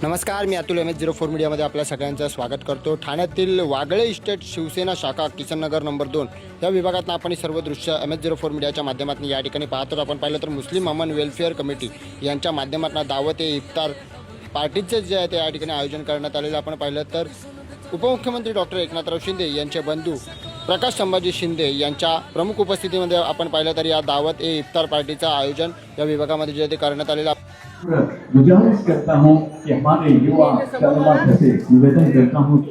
नमस्कार, मी अतुल MS04 मीडियामध्ये आपल्या सगळ्यांचं स्वागत करतो। ठाण्यातील वागळे इस्टेट शिवसेना शाखा किसननगर नंबर 2 या विभागातून आपण सर्व दृश्य MS04 मीडियाच्या माध्यमातून या ठिकाणी पाहतो। आपण पाहिलं तर मुस्लिम अमन वेलफेअर कमिटी यांच्या माध्यमातून दावत ए इफ्तार पार्टीचे जे आहे ते या ठिकाणी आयोजन करण्यात आलेलं आपण पाहिलं तर उपमुख्यमंत्री डॉक्टर एकनाथराव शिंदे यांचे बंधू प्रकाश संभाजी शिंदे यांच्या प्रमुख उपस्थितीमध्ये आपण पाहिलं तर या दावत ए इफ्तार पार्टीचं आयोजन या विभागामध्ये जे ते करण्यात आलेलं गुजारिश करता हूं कि हमारे युवा शर्मा से निवेदन करता हूं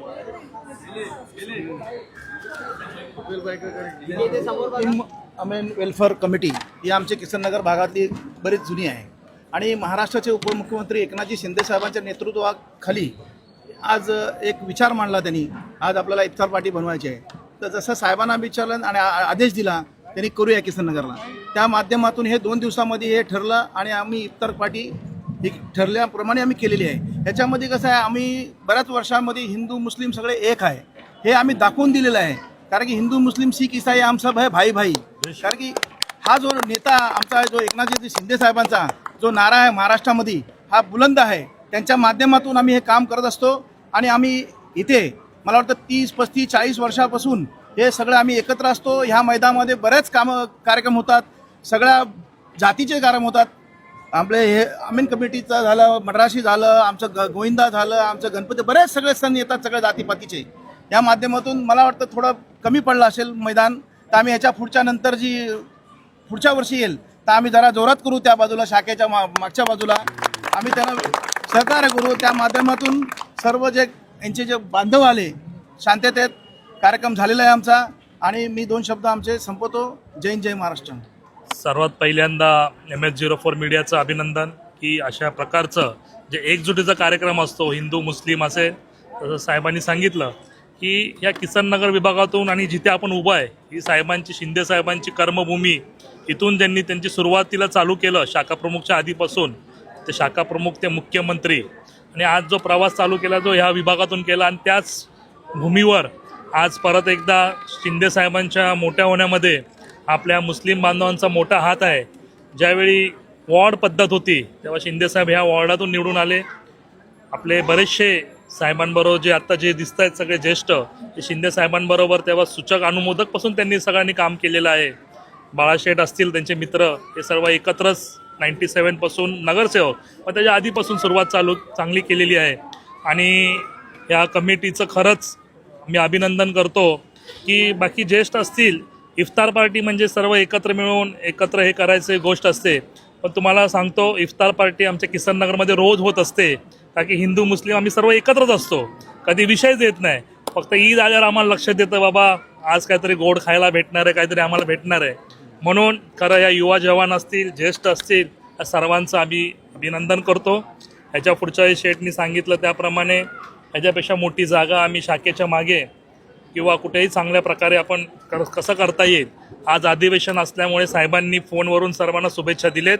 अमेन वेलफेअर कमिटी ही आमच्या किसननगर भागातली बरीच जुनी आहे आणि महाराष्ट्राचे उपमुख्यमंत्री एकनाथजी शिंदे साहेबांच्या नेतृत्वाखाली आज एक विचार मांडला त्यांनी। आज आपल्याला इफ्तार पार्टी बनवायची आहे, तर जसं साहेबांना विचारलं आणि आदेश दिला त्यांनी करूया किसननगरला, त्या माध्यमातून हे 2 दिवसामध्ये हे ठरलं आणि आम्ही इफ्तार पार्टी ही ठरल्याप्रमाणे आम्ही केलेली आहे। ह्याच्यामध्ये कसं आहे, आम्ही बऱ्याच वर्षांमध्ये हिंदू मुस्लिम सगळे एक आहे हे आम्ही दाखवून दिलेलं आहे। कारण की हिंदू मुस्लिम शीख ईसाई आमचा भाई भाई, कारण की हा जो नेता आमचा जो एकनाथजी शिंदे साहेबांचा जो नारा आहे महाराष्ट्रामध्ये हा बुलंद आहे, त्यांच्या माध्यमातून आम्ही हे काम करत असतो। आणि आम्ही इथे मला वाटतं 30, 35, 40 वर्षापासून हे सगळं आम्ही एकत्र असतो। ह्या मैदानामध्ये बरेच कार्यक्रम होतात, सगळ्या जातीचे कार्यक्रम होतात। आपले हे अमीन कमिटीचं झालं, मद्रासी झालं, आमचं गोविंदा झालं, आमचं गणपती, बरेच सगळे सण येतात सगळ्या जातीपातीचे। या माध्यमातून मला वाटतं थोडं कमी पडलं असेल मैदान, तर आम्ही ह्याच्या पुढच्या पुढच्या वर्षी येईल तर आम्ही जरा जोरात करू। त्या बाजूला शाखेच्या मागच्या बाजूला आम्ही त्यांना सहकार्य करू। त्या माध्यमातून सर्व जे यांचे जे बांधव आले शांततेत कार्यक्रम झालेला आहे आमचा। आणि मी 2 शब्द आमचे संपवतो। जय जय महाराष्ट्र। सर्वात पहिल्यांदा MS04 मीडियाचं अभिनंदन की अशा प्रकारचं जे एकजुटीचा कार्यक्रम असतो हिंदू मुस्लिम असे, तसं साहेबांनी सांगितलं की या किसननगर विभागातून आणि जिथे आपण उभा आहे ही साहेबांची शिंदे साहेबांची कर्मभूमी, इथून त्यांनी त्यांची सुरुवातीला चालू केलं शाखाप्रमुखच्या आधीपासून ते शाखाप्रमुख ते मुख्यमंत्री, आणि आज जो प्रवास चालू केला जो ह्या विभागातून केला, आणि त्याच भूमीवर आज परत एकदा शिंदे साहेबांच्या मोठ्या होण्यामध्ये आपल्या मुस्लिम बांधवांचा मोठा हात आहे। ज्यावेळी वॉर्ड पद्धत होती तेव्हा शिंदे साहेब ह्या वॉर्डातून निवडून आले। आपले बरेचसे साहेबांबरोबर जे आत्ता जे दिसत आहेत सगळे ज्येष्ठ ते शिंदे साहेबांबरोबर तेव्हा सूचक अनुमोदकपासून त्यांनी सगळ्यांनी काम केलेलं आहे। बाळाशेठ असतील त्यांचे मित्र, हे सर्व एकत्रच 97 पासून नगरसेवक, पण त्याच्या आधीपासून सुरुवात चांगली केलेली आहे। आणि या कमिटीचं खरंच मी अभिनंदन करतो की बाकी ज्येष्ठ असतील, इफ्तार पार्टी म्हणजे सर्व एकत्र मिळून एकत्र हे करायचे गोष्ट असते, पण तुम्हाला सांगतो इफ्तार पार्टी आमच्या किसननगरमध्ये रोज होत असते, कारण की हिंदू मुस्लिम आम्ही सर्व एकत्रच असतो, कधी विषयच येत नाही। फक्त ईद आल्यावर आम्हाला लक्षात येतं बाबा आज काहीतरी गोड खायला भेटणार आहे, काहीतरी आम्हाला भेटणार आहे। म्हणून खरं या युवा जवान असतील, ज्येष्ठ असतील, या सर्वांचं आम्ही अभिनंदन करतो। ह्याच्या पुढच्या शेठनी सांगितलं त्याप्रमाणे ह्याच्यापेक्षा मोठी जागा आम्ही शाखेच्या मागे किंवा कुठेही चांगल्या प्रकारे आपण कसं करता येईल। आज अधिवेशन असल्यामुळे साहेबांनी फोनवरून सर्वांना शुभेच्छा दिलेत,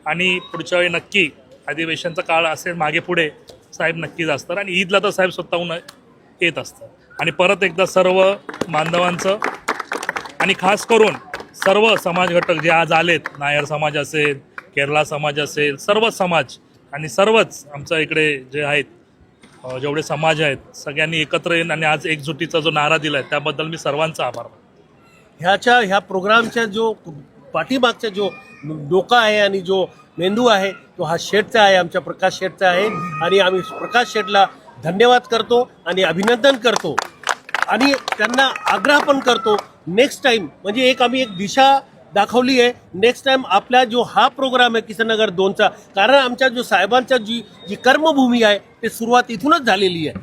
आणि पुढच्या वेळी नक्की अधिवेशनचा काळ असेल मागे पुढे साहेब नक्कीच असतात, आणि ईदला तर साहेब स्वतःहून येत असतात। आणि परत एकदा सर्व बांधवांचं आणि खास करून सर्व समाज घटक जे आज आलेत, नायर समाज असेल, केरला समाज असेल, सर्व समाज आणि सर्वच आमच्या इकडे जे आहेत जेवढे समाज आहेत सगळ्यांनी एकत्र येऊन आणि आज एकजुटीचा जो नारा दिला आहे त्याबद्दल मी सर्वांचा आभार मानतो। ह्या प्रोग्रामचा जो पाठीमागचा जो डोका आहे आणि जो मेंदू आहे तो हा शेठचा आहे, आमच्या प्रकाश शेठचा आहे। आणि आम्ही प्रकाश शेठला धन्यवाद करतो आणि अभिनंदन करतो, आणि त्यांना आग्रह पण करतो नेक्स्ट टाइम, म्हणजे आम्ही एक दिशा दाखवली आहे। नेक्स्ट टाइम आपला जो हा प्रोग्राम आहे किसननगर 2चा, कारण आमच्या जो साहेबांच्या जी कर्मभूमी आहे ते सुरुवात इथूनच झालेली आहे।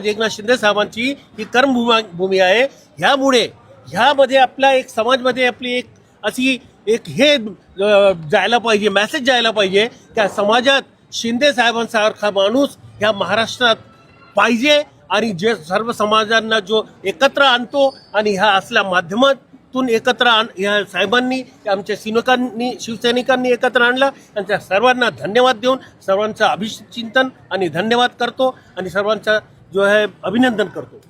एकनाथ शिंदे साहेबांची ही कर्मभूमी आहे। ह्यामुळे ह्यामध्ये आपल्या एक समाजमध्ये आपली एक अशी एक हे जायला पाहिजे, मेसेज जायला पाहिजे की समाजात शिंदे साहेबांसारखा माणूस ह्या महाराष्ट्रात पाहिजे, आणि जे सर्व समाजांना जो एकत्र आणतो, आणि ह्या असल्या माध्यमातून एकत्र ह्या साहेबांनी आमच्या शिवसैनिकांनी एकत्र आणलं। त्यांच्या सर्वांना धन्यवाद देऊन सर्वांचं अभिचिंतन आणि धन्यवाद करतो, आणि सर्वांचा जो आहे अभिनंदन करतो।